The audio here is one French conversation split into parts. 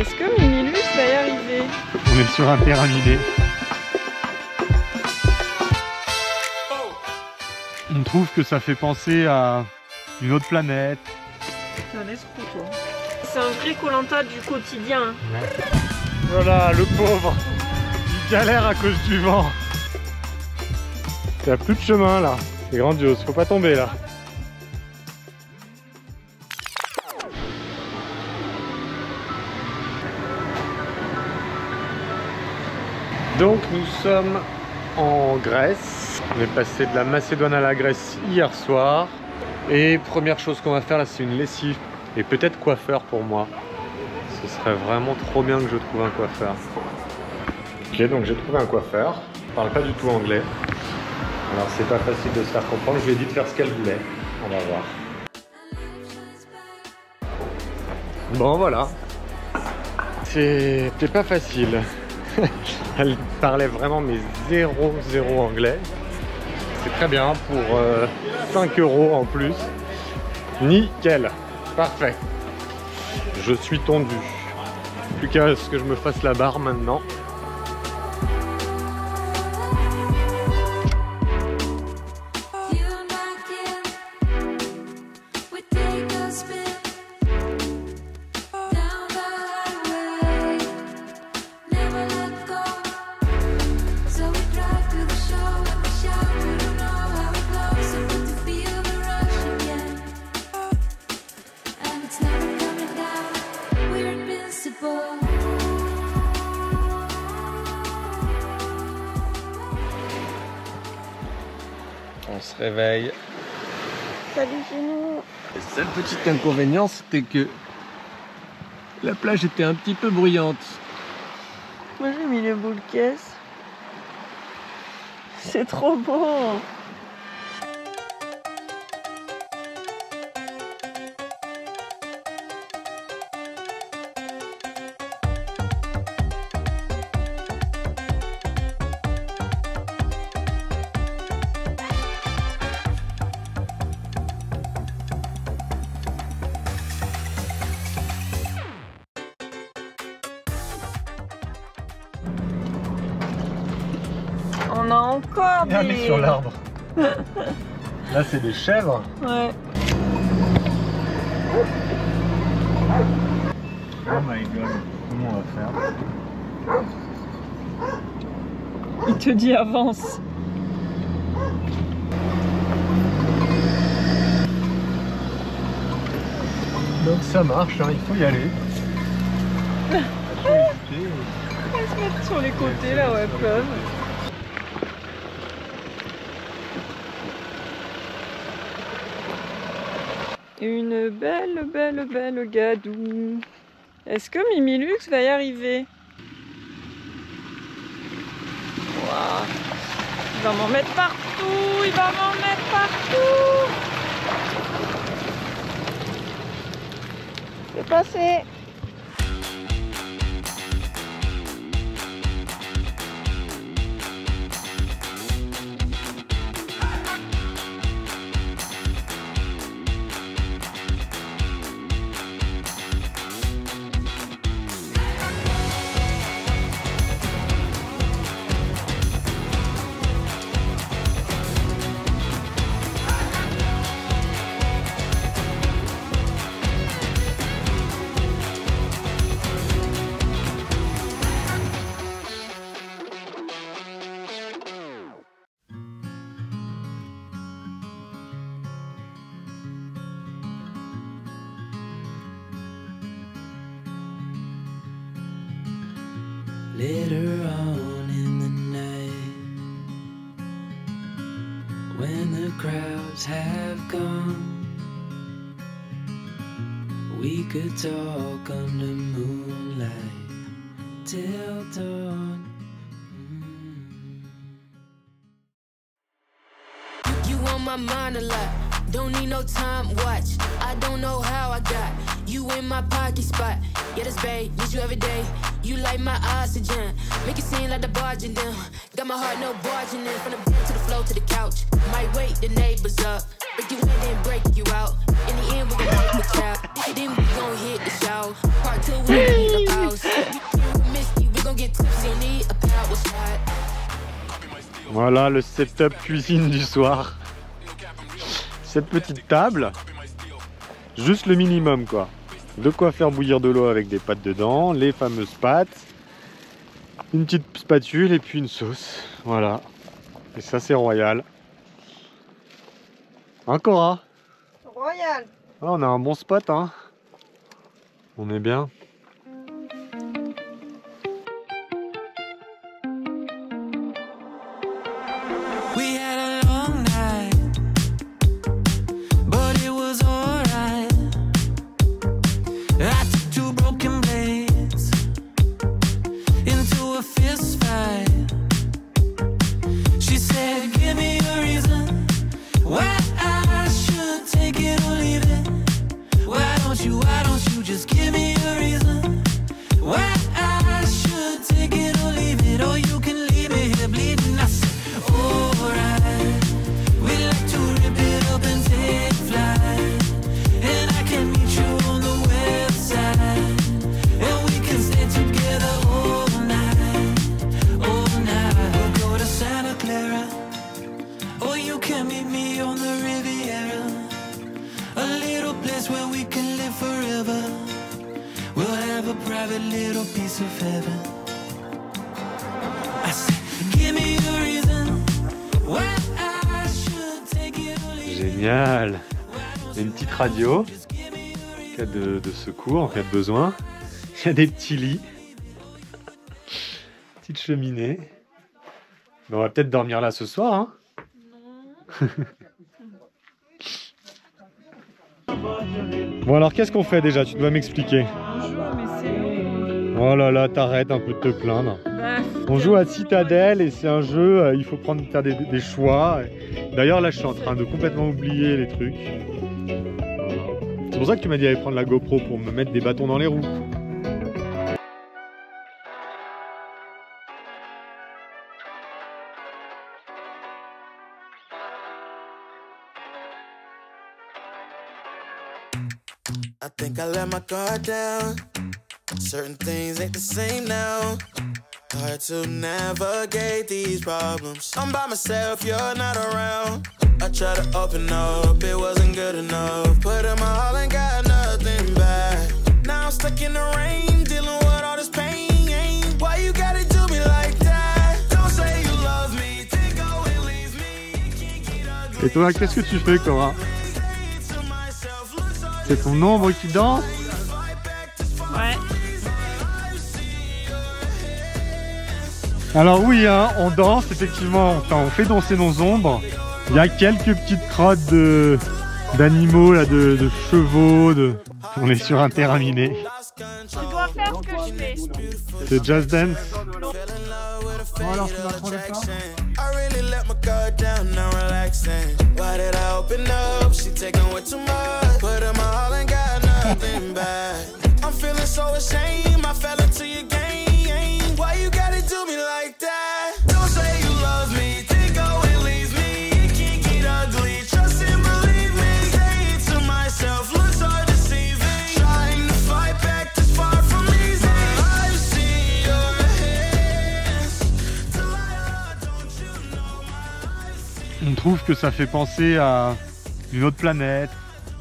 Est-ce que Mimilux va y arriver? On est sur un terrain miné. On trouve que ça fait penser à une autre planète. C'est un escroc, toi. C'est un vrai Koh-Lanta du quotidien. Voilà, le pauvre. Il galère à cause du vent. Il n'y a plus de chemin là. C'est grandiose, faut pas tomber là. Donc nous sommes en Grèce. On est passé de la Macédoine à la Grèce hier soir. Et première chose qu'on va faire là, c'est une lessive et peut-être coiffeur pour moi. Ce serait vraiment trop bien que je trouve un coiffeur. Ok, donc j'ai trouvé un coiffeur. Il parle pas du tout anglais. Alors c'est pas facile de se faire comprendre. Je lui ai dit de faire ce qu'elle voulait. On va voir. Bon voilà. C'était pas facile. Elle parlait vraiment mais zéro anglais. C'est très bien pour 5 € en plus. Nickel. Parfait. Je suis tondu. Plus qu'à ce que je me fasse la barre maintenant. On se réveille. Salut chez nous. Le seul petit inconvénient, c'était que la plage était un petit peu bruyante. Moi j'ai mis le boule caisse. C'est trop beau. On a encore des... Allez sur l'arbre. Là c'est des chèvres. Ouais. Oh my god. Comment on va faire? Il te dit avance. Donc ça marche, hein, il faut y aller. On va se mettre sur les côtés là où elles peuvent. Une belle gadoue. Est-ce que Mimilux va y arriver? Wow. Il va m'en mettre partout, il va m'en mettre partout. C'est passé. Later on in the night, when the crowds have gone, we could talk under moonlight till dawn. You on my mind a lot, don't need no time watch. I don't know how I got you in my pocket spot. Yeah, that's babe, need you every day. You like my oxygen, make it seem like the barging down. Got my heart no barging in, from the bed to the floor to the couch. Might wake the neighbors up. Break you in, then break you out. In the end, we gon' make the child. Then we gon' hit the show. Part 2, we need a house. Misty, we gon' get tipsy, need a power shot. Voilà le setup cuisine du soir. Cette petite table, juste le minimum quoi. De quoi faire bouillir de l'eau avec des pâtes dedans, les fameuses pâtes, une petite spatule et puis une sauce. Voilà. Et ça c'est royal. Hein Cora? Royal. Ah, on a un bon spot hein. On est bien. We had a long night, but it was alright. I took 2 broken blades into a fist fight. She said, give me a reason why I should take it or leave it. Why don't you just give me a reason why I should take it or leave it. Or you can leave it here bleeding. I said, alright, we like to rip it up and take flight. And I can meet you on the west side, and we can stay together all night, all night. We'll go to Santa Clara, or you can meet me on the Riviera. A little place where we can live forever. We'll have a private little piece of heaven. I said, give me a reason why I should take it or leave it. Génial. Il y a une petite radio en cas de secours, en cas de besoin. Il y a des petits lits. Petite cheminée. Mais on va peut-être dormir là ce soir. Hein. Bon alors qu'est-ce qu'on fait déjà? Tu dois m'expliquer. On joue, mais c'est... Oh là là, t'arrêtes un peu de te plaindre. On joue à Citadel et c'est un jeu, il faut faire des choix. D'ailleurs là je suis en train de complètement oublier les trucs. C'est pour ça que tu m'as dit d'aller prendre la GoPro pour me mettre des bâtons dans les roues. I think I let my guard down. Certain things ain't the same now. Hard to navigate these problems. I'm by myself, you're not around. I tried to open up, it wasn't good enough. Put in my all and got nothing back. Now I'm stuck in the rain, dealing with all this pain. Why you gotta do me like that? Don't say you love me, then go and leave me. It can't get ugly. Et toi, qu'est-ce que tu fais, Cora? C'est ton ombre qui danse? Ouais. Alors oui, hein, on danse, effectivement, enfin, on fait danser nos ombres. Il y a quelques petites crottes d'animaux, là, de chevaux, on est sur un terrain miné. Tu dois faire ce que je fais. C'est Just Dance. Bon alors tu vas prendre ça. I really let my guard down, now relaxing. Why did I open up? She taking way too much. Put in my all and got nothing back. I'm feeling so ashamed, I fell into your game. Why you gotta do me like that? Don't say you love me, then go and leave me. It can't get ugly, trust and believe me. Say it to myself, looks hard deceiving. Trying to fight back, this far from easy. I've seen your hands. Delilah, don't you know my... On trouve que ça fait penser à une autre planète.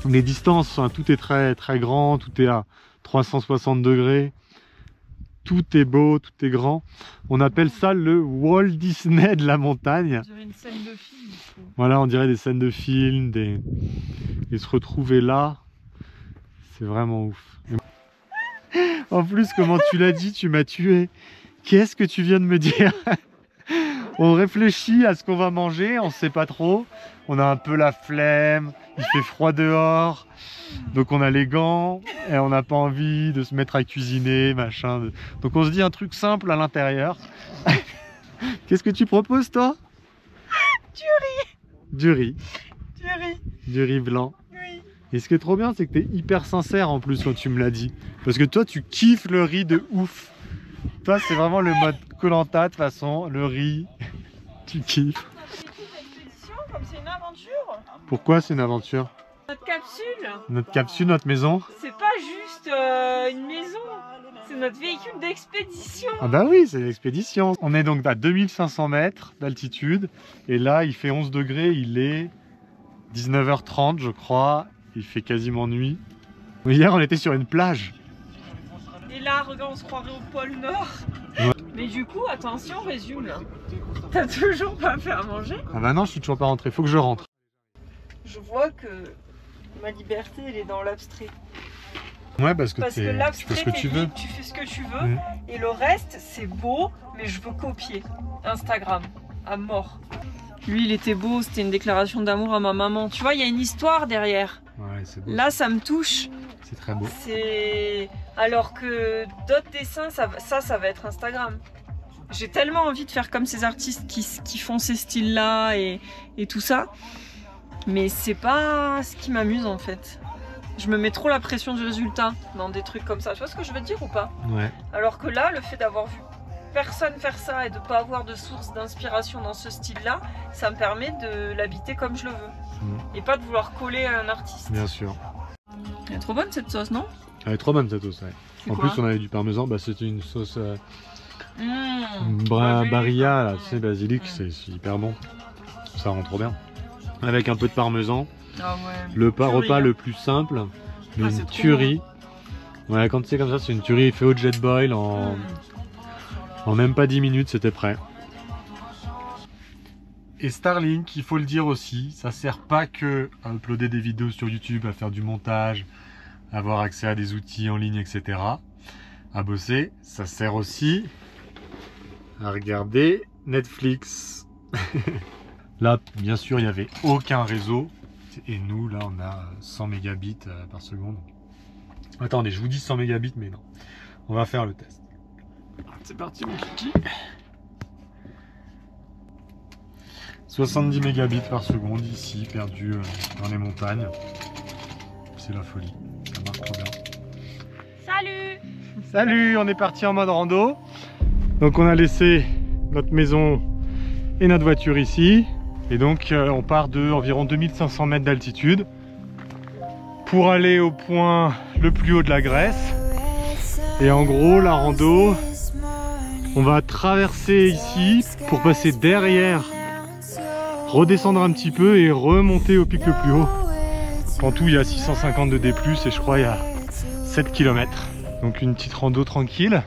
Les distances, hein, tout est très très grand, tout est à 360 degrés. Tout est beau, tout est grand. On appelle ça le Walt Disney de la montagne. On dirait une scène de film. Voilà, on dirait des scènes de film, et se retrouver là, c'est vraiment ouf. En plus, comment tu l'as dit, tu m'as tué. Qu'est-ce que tu viens de me dire? On réfléchit à ce qu'on va manger, on ne sait pas trop. On a un peu la flemme, il fait froid dehors. Donc on a les gants et on n'a pas envie de se mettre à cuisiner, machin. Donc on se dit un truc simple à l'intérieur. Qu'est-ce que tu proposes toi? Du riz. Du riz. Du riz. Du riz blanc. Oui. Et ce qui est trop bien, c'est que tu es hyper sincère en plus quand tu me l'as dit. Parce que toi, tu kiffes le riz de ouf. Toi, c'est vraiment le mode Koh-Lanta de toute façon, le riz, tu kiffes. Une expédition comme comme c'est une aventure. Pourquoi c'est une aventure? Notre capsule, Notre capsule, notre maison? c'est pas juste une maison, c'est notre véhicule d'expédition. Ah bah oui, c'est l'expédition. On est donc à 2500 mètres d'altitude et là il fait 11 degrés, il est 19h30 je crois, il fait quasiment nuit. Hier on était sur une plage. Et là, regarde, on se croirait au pôle Nord. Ouais. Mais du coup, attention, résume là. T'as toujours pas fait à manger? Ah bah non, je suis toujours pas rentré, faut que je rentre. Je vois que ma liberté, elle est dans l'abstrait. Ouais, parce que, Parce que tu fais l'abstrait, ce que tu veux. tu fais ce que tu veux. Et le reste, c'est beau, mais je veux copier. Instagram, à mort. Lui, il était beau, c'était une déclaration d'amour à ma maman. Tu vois, il y a une histoire derrière. Ouais, c'est beau. Là, ça me touche. C'est très beau. Alors que d'autres dessins, ça va être Instagram. J'ai tellement envie de faire comme ces artistes qui font ces styles-là et tout ça. Mais c'est pas ce qui m'amuse en fait. Je me mets trop la pression du résultat dans des trucs comme ça. Tu vois ce que je veux dire ou pas? Ouais. Alors que là, le fait d'avoir vu personne faire ça et de pas avoir de source d'inspiration dans ce style-là, ça me permet de l'habiter comme je le veux. Et pas de vouloir coller à un artiste. Bien sûr. Elle est trop bonne cette sauce, non? Elle est trop bonne cette sauce, ouais. En quoi? plus on avait du parmesan, bah c'était une sauce Basilic. barilla, là, tu sais, basilic, c'est hyper bon. Ça rend trop bien. Avec un peu de parmesan. Ah ouais. Le Tuerie, repas hein. le plus simple, mais Ah, c'est une trop tuerie. Ouais, quand c'est comme ça, c'est une tuerie fait au jet boil en même pas 10 minutes, c'était prêt. Et Starlink, il faut le dire aussi, ça sert pas que à uploader des vidéos sur YouTube, à faire du montage, à avoir accès à des outils en ligne, etc. À bosser, ça sert aussi à regarder Netflix. Là, bien sûr, il n'y avait aucun réseau. Et nous, là, on a 100 mégabits par seconde. Attendez, je vous dis 100 mégabits, mais non. On va faire le test. C'est parti, mon kiki. 70 mégabits par seconde, ici, perdu dans les montagnes. C'est la folie. Ça marche trop bien. Salut! Salut, on est parti en mode rando. Donc, on a laissé notre maison et notre voiture ici. Et donc on part de environ 2500 mètres d'altitude pour aller au point le plus haut de la Grèce. Et en gros la rando, on va traverser ici pour passer derrière, redescendre un petit peu et remonter au pic le plus haut. En tout il y a 650 de D+, et je crois il y a 7 km. Donc une petite rando tranquille.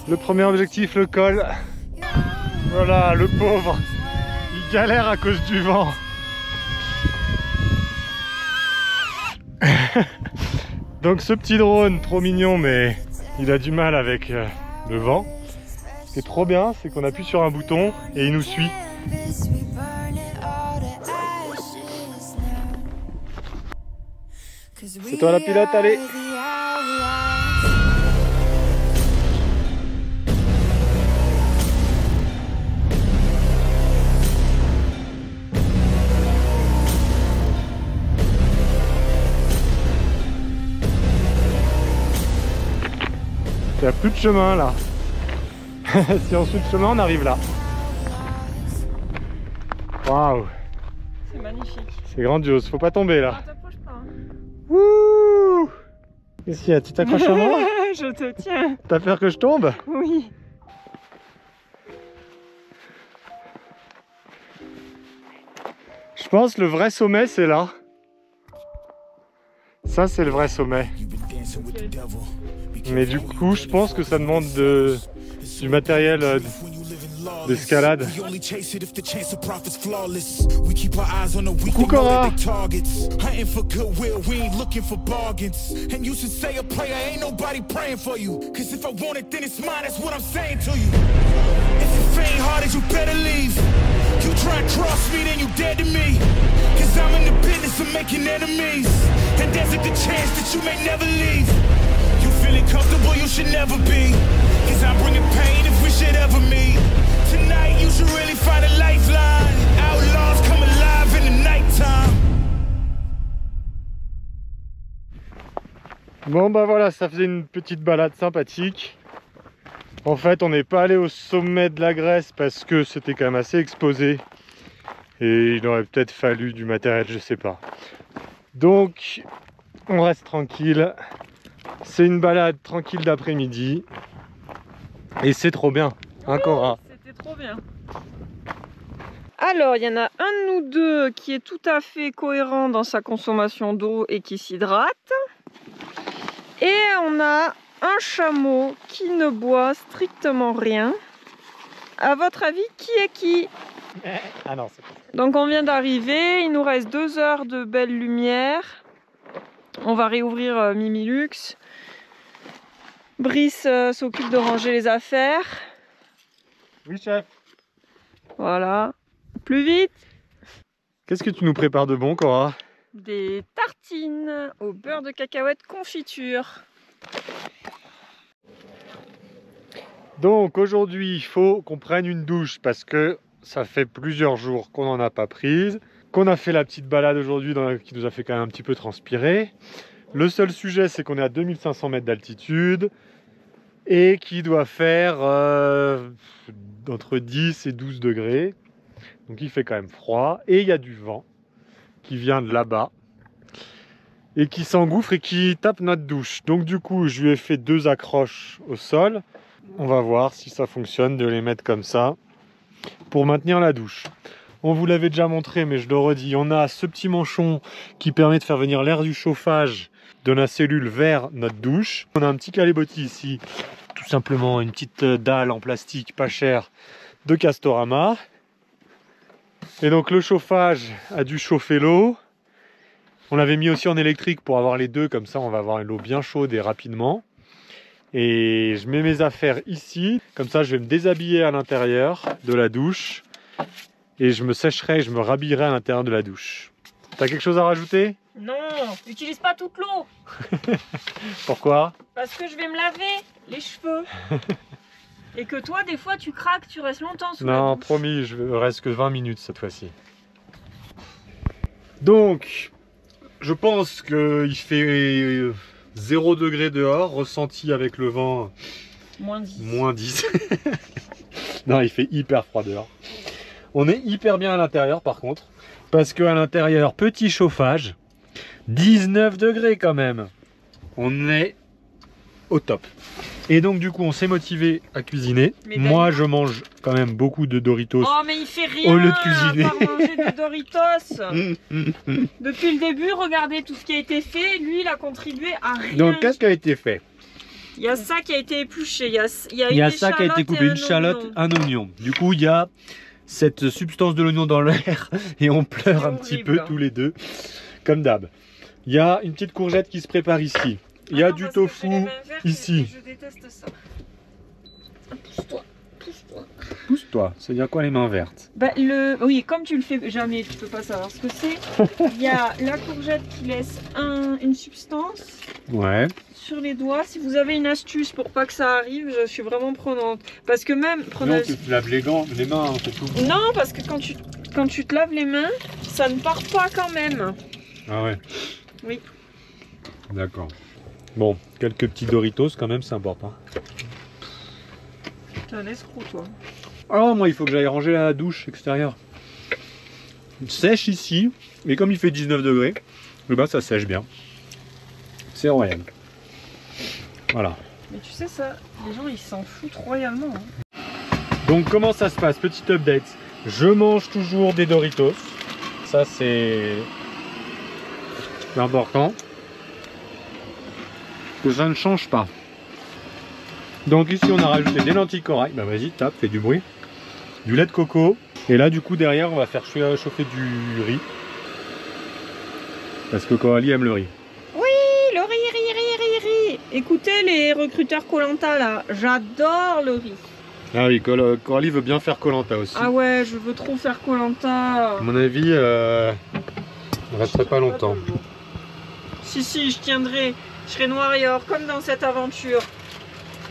Le premier objectif, le col. Voilà, le pauvre, il galère à cause du vent. Donc ce petit drone, trop mignon, mais il a du mal avec le vent. Ce qui est trop bien, c'est qu'on appuie sur un bouton et il nous suit. C'est toi la pilote, allez! Il n'y a plus de chemin là. Si on suit le chemin, on arrive là. Waouh! C'est magnifique. C'est grandiose, faut pas tomber là. Ah, t'approches pas. Hein. Wouh! Qu'est-ce qu'il y a? Tu t'accroches à moi? Je te tiens. T'as peur que je tombe? Oui. Je pense le vrai sommet c'est là. Ça c'est le vrai sommet. Mais du coup je pense que ça demande du matériel d'escalade. Coucou Cora. You try and cross me, then you dead to me. Cause I'm in the business of making enemies. And there's a good chance that you may never leave. You feeling comfortable, you should never be. Cause I'm bringing pain if we should ever meet. Tonight you should really find a lifeline. Outlaws come alive in the nighttime. Bon bah voilà, ça faisait une petite balade sympathique. En fait, on n'est pas allé au sommet de la Grèce parce que c'était quand même assez exposé. Et il aurait peut-être fallu du matériel, je sais pas. Donc, on reste tranquille. C'est une balade tranquille d'après-midi. Et c'est trop bien, hein Cora? C'était trop bien. Alors, il y en a un de nous deux qui est tout à fait cohérent dans sa consommation d'eau et qui s'hydrate. Et on a un chameau qui ne boit strictement rien. À votre avis, qui est qui? Ah non, c'est pas ça. Donc on vient d'arriver, il nous reste 2 heures de belle lumière. On va réouvrir Mimilux. Brice s'occupe de ranger les affaires. Oui, chef. Voilà. Plus vite. Qu'est-ce que tu nous prépares de bon, Cora? Des tartines au beurre de cacahuète confiture. Donc aujourd'hui, il faut qu'on prenne une douche parce que ça fait plusieurs jours qu'on n'en a pas prise, qu'on a fait la petite balade aujourd'hui qui nous a fait quand même un petit peu transpirer. Le seul sujet, c'est qu'on est à 2500 mètres d'altitude et qu'il doit faire entre 10 et 12 degrés. Donc il fait quand même froid et il y a du vent qui vient de là-bas et qui s'engouffre et qui tape notre douche. Donc du coup, je lui ai fait 2 accroches au sol. On va voir si ça fonctionne de les mettre comme ça pour maintenir la douche. On vous l'avait déjà montré, mais je le redis, on a ce petit manchon qui permet de faire venir l'air du chauffage de la cellule vers notre douche. On a un petit calébotis ici, tout simplement une petite dalle en plastique pas chère de Castorama. Et donc le chauffage a dû chauffer l'eau. On l'avait mis aussi en électrique pour avoir les deux, comme ça on va avoir l'eau bien chaude et rapidement. Et je mets mes affaires ici, comme ça je vais me déshabiller à l'intérieur de la douche et je me sécherai et je me rhabillerai à l'intérieur de la douche. T'as quelque chose à rajouter? Non, n'utilise pas toute l'eau. Pourquoi? Parce que je vais me laver les cheveux. Et que toi, des fois, tu craques, tu restes longtemps sous la Non, douche. promis, je reste que 20 minutes cette fois-ci. Donc, je pense qu'il fait 0 degré dehors, ressenti avec le vent Moins 10. moins 10. Non, il fait hyper froid dehors. On est hyper bien à l'intérieur par contre, parce qu'à l'intérieur, petit chauffage, 19 degrés quand même. On est au top. Et donc du coup, on s'est motivé à cuisiner. Mais Moi, je mange quand même beaucoup de Doritos. Oh, mais il fait rien Au lieu de cuisiner. à part manger des Doritos. Depuis le début, regardez tout ce qui a été fait. Lui, il a contribué à rien. Donc, qu'est-ce qui a été fait? Il y a ça qui a été épluché. Il y a Il y a une ça qui a été échalote coupé, et une chalotte, un oignon. Du coup, il y a cette substance de l'oignon dans l'air et on pleure un petit peu tous les deux, comme d'hab. Il y a une petite courgette qui se prépare ici. Il y a Attends, du parce que tofu j'ai les mains vertes ici. et je déteste ça. Pousse-toi, pousse-toi. Pousse-toi, c'est-à-dire quoi les mains vertes? Bah, oui, comme tu le fais jamais, tu peux pas savoir ce que c'est. Il y a la courgette qui laisse une substance Ouais. sur les doigts. Si vous avez une astuce pour pas que ça arrive, je suis vraiment prenante. Parce que même... Non, tu te laves les mains, c'est tout. Non, parce que quand tu te laves les mains, ça ne part pas quand même. Ah ouais. Oui. D'accord. Bon, quelques petits Doritos quand même, c'est important. T'es un escroc, toi. Oh, moi, il faut que j'aille ranger la douche extérieure. Sèche ici, et comme il fait 19 degrés, eh ben, ça sèche bien. C'est royal. Voilà. Mais tu sais ça, les gens ils s'en foutent royalement. Hein. Donc comment ça se passe? Petit update. Je mange toujours des Doritos. Ça c'est important. Que ça ne change pas. Donc ici on a rajouté des lentilles corail. Bah vas-y, tape, fais du bruit. Du lait de coco. Et là du coup derrière on va faire chauffer du riz. Parce que Coralie aime le riz. Oui, le riz. Écoutez les recruteurs Koh-Lanta là, j'adore le riz. Ah oui, Coralie veut bien faire Koh-Lanta aussi. Ah ouais, je veux trop faire Koh-Lanta. À mon avis, on resterait pas longtemps. Si, je tiendrai. Je serai noir et or comme dans cette aventure.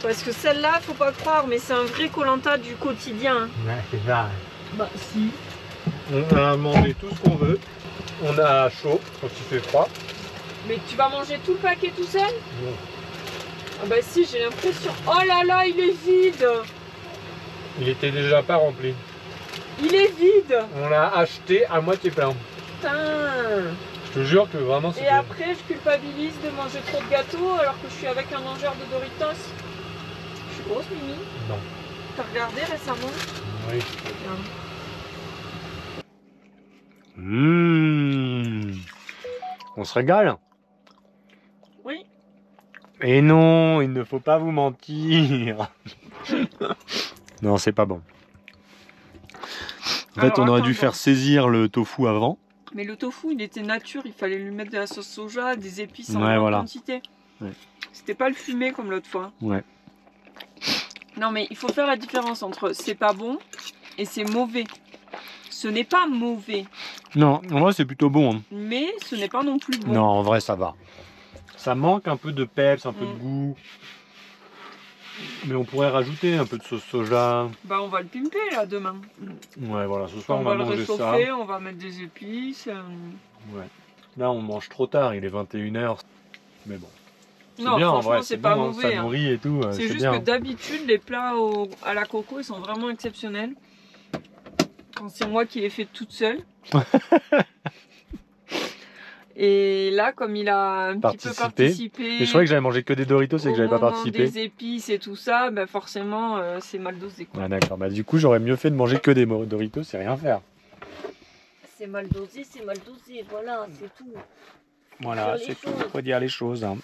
Parce que celle-là, faut pas croire, mais c'est un vrai Koh-Lanta du quotidien. Ouais, c'est ça. Bah si. On a mangé tout ce qu'on veut. On a chaud quand il fait froid. Mais tu vas manger tout le paquet tout seul? Non. Ah bah si, j'ai l'impression. Oh là là, il est vide. Il était déjà pas rempli. Il est vide. On l'a acheté à moitié plein. Putain. Je te jure que vraiment Et après, je culpabilise de manger trop de gâteaux alors que je suis avec un mangeur de Doritos. Je suis grosse, Mimi? Non. T'as regardé récemment? Oui. Regarde. On se régale. Oui. Et non, il ne faut pas vous mentir. Non, c'est pas bon. En fait, Alors, on aurait attends, dû faire saisir le tofu avant. Mais le tofu, il était nature, il fallait lui mettre de la sauce soja, des épices en Ouais, grande voilà. quantité. Ouais. C'était pas le fumé comme l'autre fois. Ouais. Non mais il faut faire la différence entre c'est pas bon et c'est mauvais. Ce n'est pas mauvais, Non, en vrai, c'est plutôt bon. Hein. mais ce n'est pas non plus bon. Non, en vrai, ça va. Ça manque un peu de peps, un peu de goût. Mais on pourrait rajouter un peu de sauce soja. Bah on va le pimper là demain. Ouais, voilà, ce soir, On on va va le manger ça. réchauffer, on va mettre des épices. Ouais. Là, on mange trop tard, il est 21h. Mais bon. C'est Non, bien, en franchement, vrai, c'est bon, pas hein, mauvais. ça hein. nourrit et tout. C'est juste bien. que d'habitude, les plats à la coco, ils sont vraiment exceptionnels. Quand c'est moi qui les fais toute seule. Et là, comme il a un petit peu participé. Mais je croyais que j'avais mangé que des Doritos et que j'avais pas participé. Des épices et tout ça, bah forcément, c'est mal dosé. Quoi. Ah d'accord, bah du coup j'aurais mieux fait de manger que des Doritos et rien faire. C'est mal dosé, voilà, c'est tout. Voilà, Dire les c'est tout, choses. faut dire les choses. Hein.